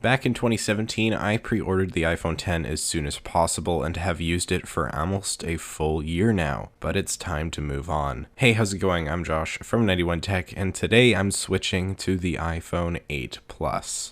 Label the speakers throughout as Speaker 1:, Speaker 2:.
Speaker 1: Back in 2017, I pre-ordered the iPhone X as soon as possible and have used it for almost a full year now, but it's time to move on. Hey, how's it going? I'm Josh from 91 Tech, and today I'm switching to the iPhone 8 Plus.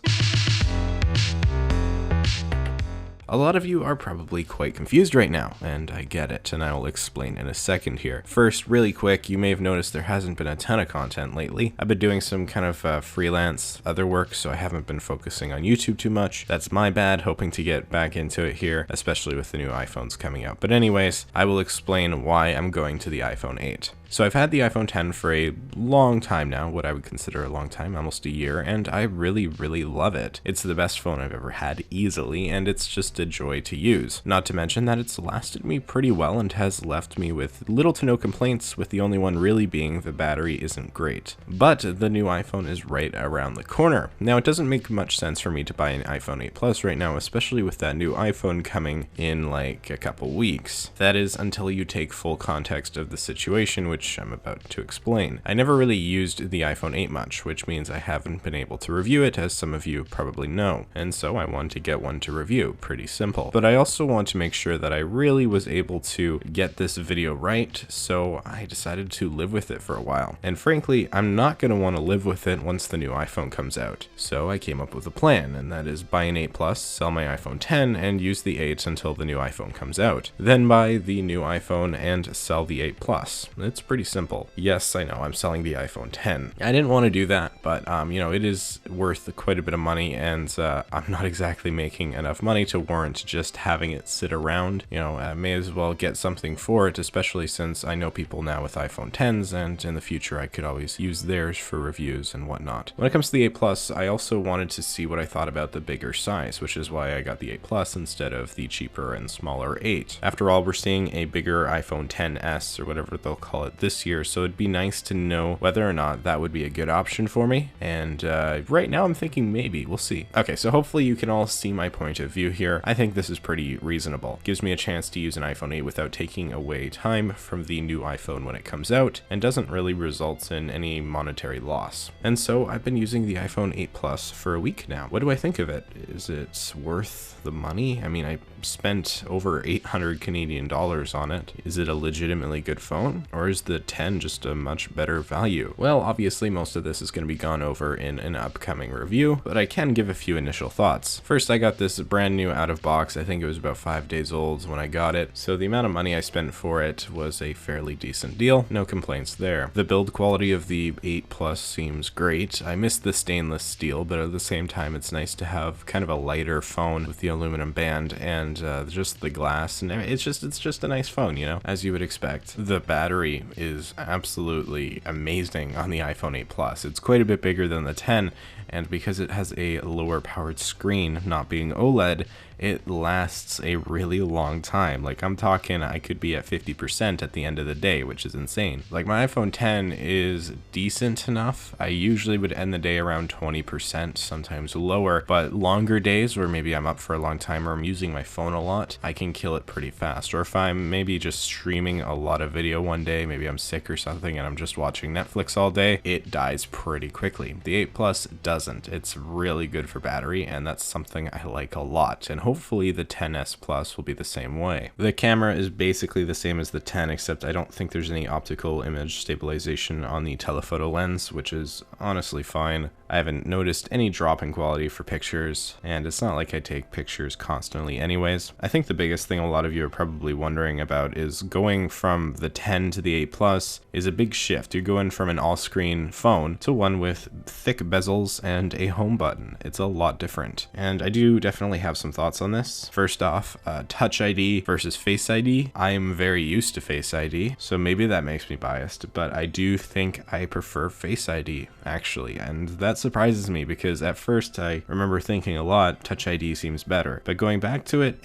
Speaker 1: A lot of you are probably quite confused right now, and I get it, and I will explain in a second here. First, really quick, you may have noticed there hasn't been a ton of content lately. I've been doing some kind of freelance other work, so I haven't been focusing on YouTube too much. That's my bad, hoping to get back into it here, especially with the new iPhones coming out. But anyways, I will explain why I'm going to the iPhone 8. So I've had the iPhone X for a long time now, what I would consider a long time, almost a year, and I really love it. It's the best phone I've ever had easily, and it's just a joy to use. Not to mention that it's lasted me pretty well and has left me with little to no complaints, with the only one really being the battery isn't great. But the new iPhone is right around the corner. Now it doesn't make much sense for me to buy an iPhone 8 Plus right now, especially with that new iPhone coming in like a couple weeks. That is until you take full context of the situation, which I'm about to explain. I never really used the iPhone 8 much, which means I haven't been able to review it, as some of you probably know, and so I want to get one to review. Pretty simple. But I also want to make sure that I really was able to get this video right, so I decided to live with it for a while. And frankly, I'm not going to want to live with it once the new iPhone comes out. So I came up with a plan, and that is buy an 8 Plus, sell my iPhone X, and use the 8 until the new iPhone comes out. Then buy the new iPhone and sell the 8 Plus. It's pretty simple. Yes, I know, I'm selling the iPhone X. I didn't want to do that, but you know, it is worth quite a bit of money, and I'm not exactly making enough money to warrant just having it sit around. You know, I may as well get something for it, especially since I know people now with iPhone Xs, and in the future I could always use theirs for reviews and whatnot. When it comes to the 8 Plus, I also wanted to see what I thought about the bigger size, which is why I got the 8 Plus instead of the cheaper and smaller 8. After all, we're seeing a bigger iPhone XS, or whatever they'll call it, this year, so it'd be nice to know whether or not that would be a good option for me, and right now I'm thinking maybe. We'll see. Okay, so hopefully you can all see my point of view here. I think this is pretty reasonable. Gives me a chance to use an iPhone 8 without taking away time from the new iPhone when it comes out, and doesn't really result in any monetary loss. And so I've been using the iPhone 8 Plus for a week now. What do I think of it? Is it worth the money? I mean, I spent over 800 Canadian dollars on it. Is it a legitimately good phone, or is the 10 just a much better value? Well, obviously most of this is going to be gone over in an upcoming review, but I can give a few initial thoughts. First, I got this brand new out of box. I think it was about 5 days old when I got it, so the amount of money I spent for it was a fairly decent deal. No complaints there. The build quality of the 8 Plus seems great. I miss the stainless steel, but at the same time it's nice to have kind of a lighter phone with the aluminum band and just the glass, and it's just a nice phone, you know, as you would expect. The battery is absolutely amazing on the iPhone 8 Plus. It's quite a bit bigger than the 10, and because it has a lower powered screen, not being OLED, it lasts a really long time. Like, I'm talking, I could be at 50% at the end of the day, which is insane. Like, my iPhone X is decent enough. I usually would end the day around 20%, sometimes lower, but longer days where maybe I'm up for a long time or I'm using my phone a lot, I can kill it pretty fast. Or if I'm maybe just streaming a lot of video one day, maybe I'm sick or something and I'm just watching Netflix all day, it dies pretty quickly. The 8 Plus doesn't. It's really good for battery, and that's something I like a lot. And hopefully the XS Plus will be the same way. The camera is basically the same as the 10, except I don't think there's any optical image stabilization on the telephoto lens, which is honestly fine. I haven't noticed any drop in quality for pictures, and it's not like I take pictures constantly anyways. I think the biggest thing a lot of you are probably wondering about is going from the 10 to the 8 Plus is a big shift. You're going from an all-screen phone to one with thick bezels and a home button. It's a lot different, and I do definitely have some thoughts on this. First off, Touch ID versus Face ID. I am very used to Face ID, so maybe that makes me biased, but I do think I prefer Face ID, actually, and that surprises me because at first I remember thinking a lot, Touch ID seems better, but going back to it,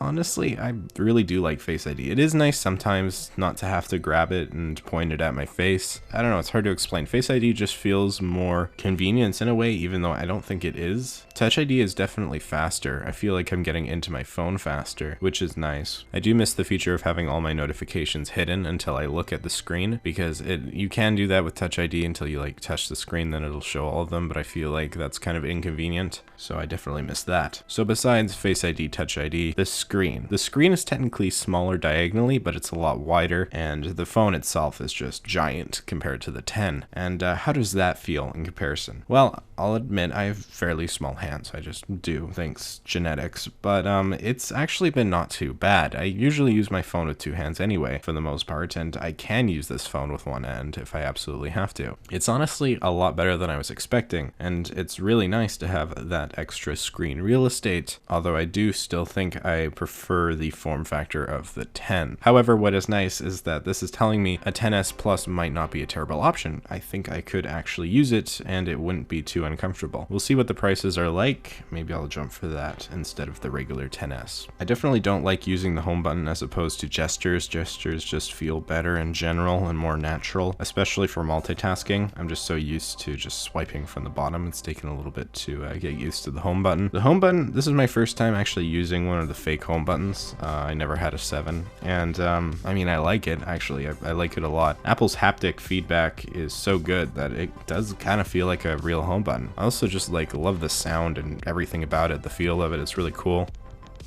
Speaker 1: honestly, I really do like Face ID. It is nice sometimes not to have to grab it and point it at my face. I don't know, it's hard to explain. Face ID just feels more convenient in a way. way, even though I don't think it is. Touch ID is definitely faster. I feel like I'm getting into my phone faster, which is nice. I do miss the feature of having all my notifications hidden until I look at the screen, because you can do that with Touch ID until you like touch the screen, then it'll show all of them, but I feel like that's kind of inconvenient, so I definitely miss that. So besides Face ID, Touch ID, the screen. The screen is technically smaller diagonally, but it's a lot wider, and the phone itself is just giant compared to the 10. And how does that feel in comparison? Well, I'll admit I have fairly small hands. I just do, thanks genetics, but it's actually been not too bad. I usually use my phone with two hands anyway, for the most part, and I can use this phone with one hand if I absolutely have to. It's honestly a lot better than I was expecting, and it's really nice to have that extra screen real estate, although I do still think I prefer the form factor of the 10. However, what is nice is that this is telling me a 10s Plus might not be a terrible option. I think I could actually use it, and it wouldn't be too uncomfortable. We'll see what the prices are like. Maybe I'll jump for that instead of the regular 10s. I definitely don't like using the home button as opposed to gestures. Gestures just feel better in general and more natural, especially for multitasking. I'm just so used to just swiping from the bottom. It's taken a little bit to get used to the home button. The home button, this is my first time actually using one of the fake home buttons. I never had a 7, and I mean, I like it actually. I like it a lot. Apple's haptic feedback is so good that it does kind of feel like a real home button. I also just like love the sound and everything about it. The feel of it is really cool.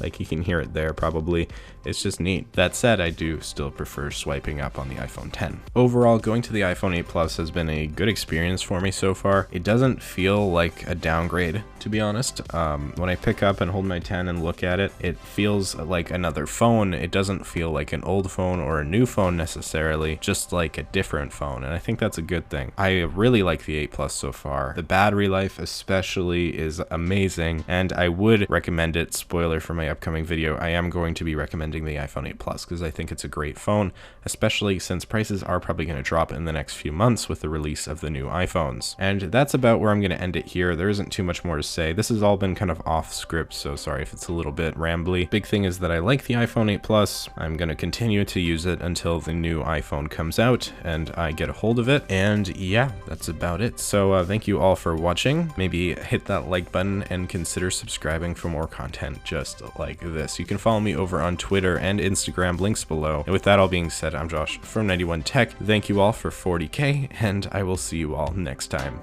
Speaker 1: Like, you can hear it there probably. It's just neat. That said, I do still prefer swiping up on the iPhone 10. Overall, going to the iPhone 8 Plus has been a good experience for me so far. It doesn't feel like a downgrade, to be honest. When I pick up and hold my 10 and look at it, it feels like another phone. It doesn't feel like an old phone or a new phone necessarily, just like a different phone, and I think that's a good thing. I really like the 8 Plus so far. The battery life especially is amazing, and I would recommend it. Spoiler for my upcoming video, I am going to be recommending the iPhone 8 Plus because I think it's a great phone, especially since prices are probably going to drop in the next few months with the release of the new iPhones. And that's about where I'm going to end it here. There isn't too much more to say. This has all been kind of off script, so sorry if it's a little bit rambly. Big thing is that I like the iPhone 8 Plus. I'm going to continue to use it until the new iPhone comes out and I get a hold of it. And yeah, that's about it. So thank you all for watching. Maybe hit that like button and consider subscribing for more content just like this. You can follow me over on Twitter and Instagram, links below. And with that all being said, I'm Josh from 91 Tech. Thank you all for 40K, and I will see you all next time.